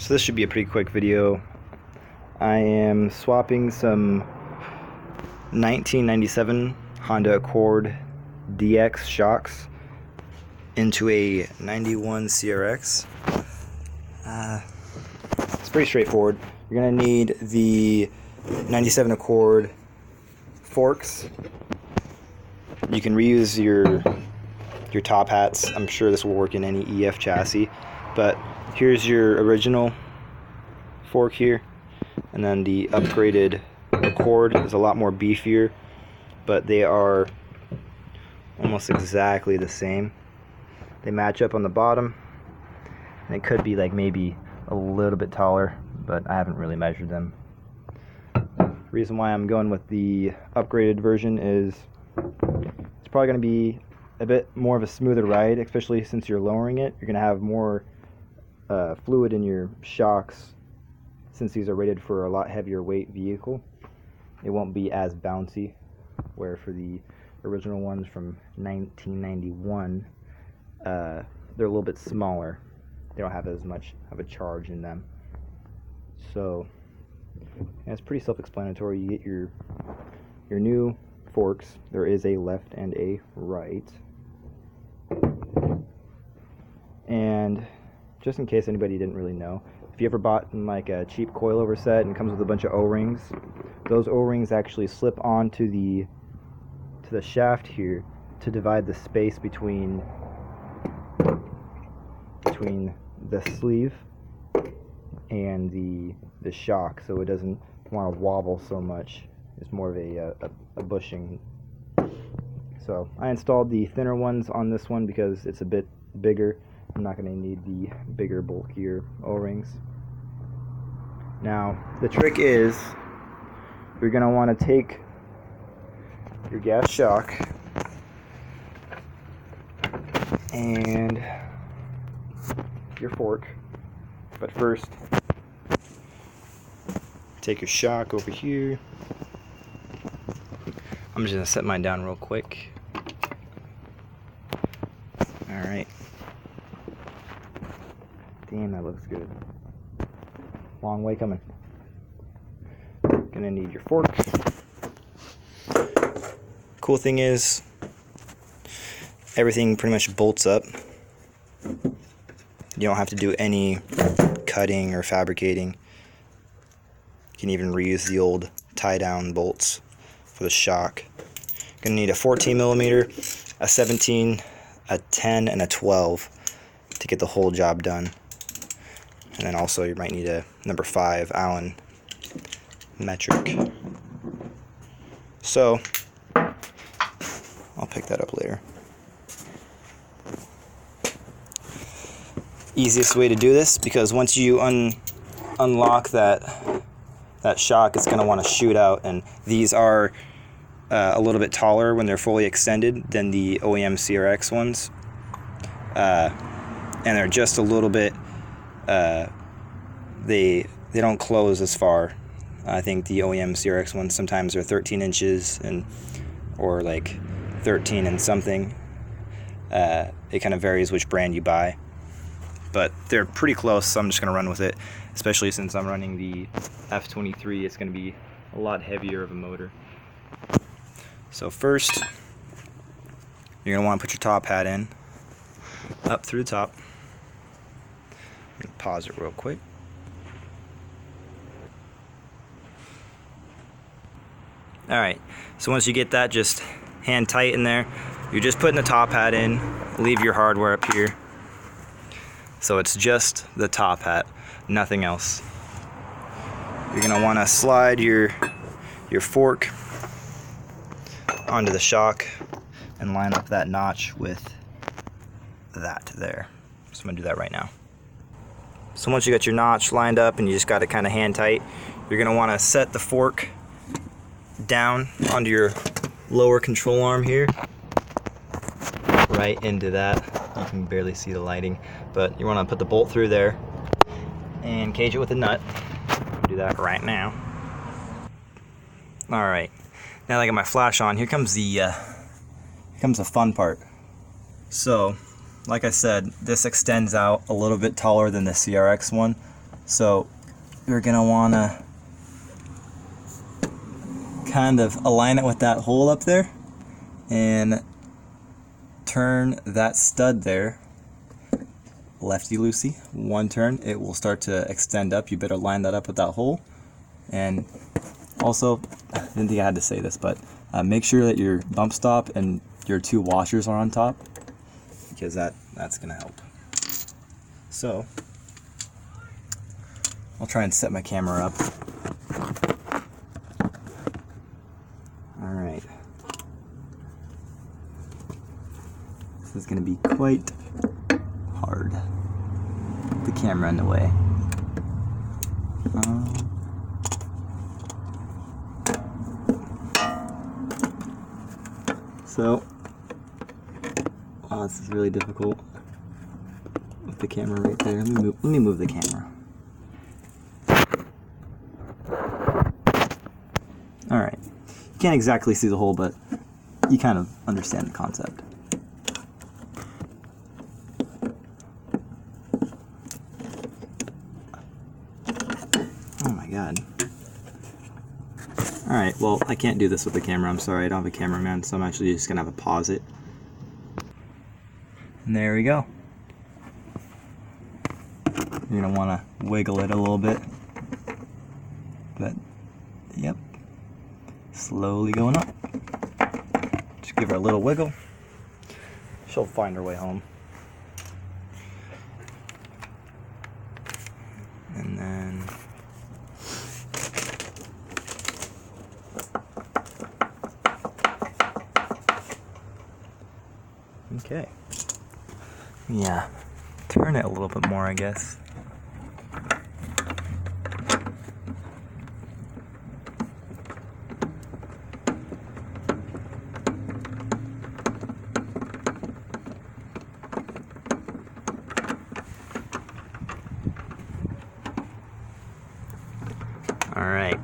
So this should be a pretty quick video. I am swapping some 1997 Honda Accord DX shocks into a 91 CRX. It's pretty straightforward. You're going to need the 97 Accord forks. You can reuse your top hats. I'm sure this will work in any EF chassis, but here's your original fork here, and then the upgraded Accord is a lot more beefier, but they are almost exactly the same. They match up on the bottom, and it could be like maybe a little bit taller, but I haven't really measured them. The reason why I'm going with the upgraded version is it's probably going to be a bit more of a smoother ride, especially since you're lowering it. You're going to have more fluid in your shocks, since these are rated for a lot heavier weight vehicle. It won't be as bouncy, where for the original ones from 1991, they're a little bit smaller. They don't have as much of a charge in them. So yeah, it's pretty self-explanatory. You get your new forks. There is a left and a right. And just in case anybody didn't really know, if you ever bought like a cheap coilover set and it comes with a bunch of O-rings, those O-rings actually slip onto the shaft here to divide the space between the sleeve and the shock, so it doesn't want to wobble so much. It's more of a bushing. So I installed the thinner ones on this one because it's a bit bigger. I'm not going to need the bigger, bulkier O-rings. Now, the trick is you're going to want to take your gas shock and your fork, but first take your shock over here. I'm just going to set mine down real quick. Alright. Damn, that looks good. Long way coming. Gonna need your fork. Cool thing is, everything pretty much bolts up. You don't have to do any cutting or fabricating. You can even reuse the old tie-down bolts for the shock. Gonna need a 14 millimeter, a 17, a 10, and a 12 to get the whole job done. And then also you might need a number 5 Allen metric. So I'll pick that up later. Easiest way to do this, because once you unlock that shock, it's going to want to shoot out, and these are a little bit taller when they're fully extended than the OEM CRX ones, and they're just a little bit they don't close as far. I think the OEM CRX ones sometimes are 13 inches or like 13 and something. It kind of varies which brand you buy, but they're pretty close, so I'm just going to run with it, especially since I'm running the F23. It's going to be a lot heavier of a motor. So first, you're going to want to put your top hat in, up through the top. I'm going to pause it real quick. Alright, so once you get that just hand tight in there, you're just putting the top hat in, leave your hardware up here. So it's just the top hat, nothing else. You're going to want to slide your fork onto the shock and line up that notch with that there. So I'm going to do that right now. So once you got your notch lined up and you just got it kind of hand tight, you're going to want to set the fork down onto your lower control arm here, right into that. You can barely see the lighting, but you want to put the bolt through there and cage it with a nut. Do that right now. Alright, now that I got my flash on, here comes the fun part. So like I said, this extends out a little bit taller than the CRX one, So you're gonna wanna kind of align it with that hole up there and turn that stud there lefty-loosey. One turn, it will start to extend up. You better line that up with that hole. And also, I didn't think I had to say this, but make sure that your bump stop and your two washers are on top, because that's gonna help. So I'll try and set my camera up. Alright. This is gonna be quite hard. Put the camera in the way. So, wow, this is really difficult with the camera right there. Let me move the camera. Alright. You can't exactly see the hole, but you kind of understand the concept. Oh my god. Alright, well, I can't do this with the camera. I'm sorry, I don't have a cameraman, so I'm actually just going to have to pause it. And there we go. You're going to want to wiggle it a little bit. But, yep. Slowly going up. Just give her a little wiggle. She'll find her way home. And then... okay. Yeah. Turn it a little bit more, I guess. All right.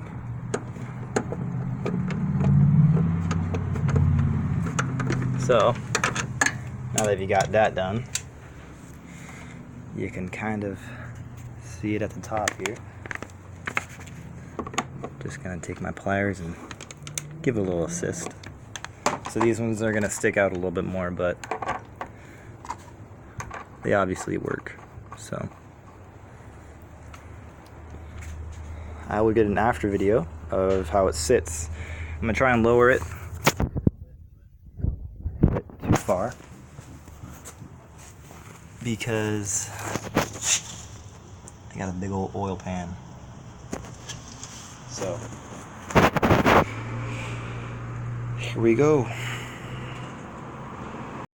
So, now that you got that done, you can kind of see it at the top here. Just gonna take my pliers and give it a little assist. So these ones are gonna stick out a little bit more, but they obviously work. So I will get an after video of how it sits. I'm gonna try and lower it a bit too far because I got a big old oil pan. So here we go.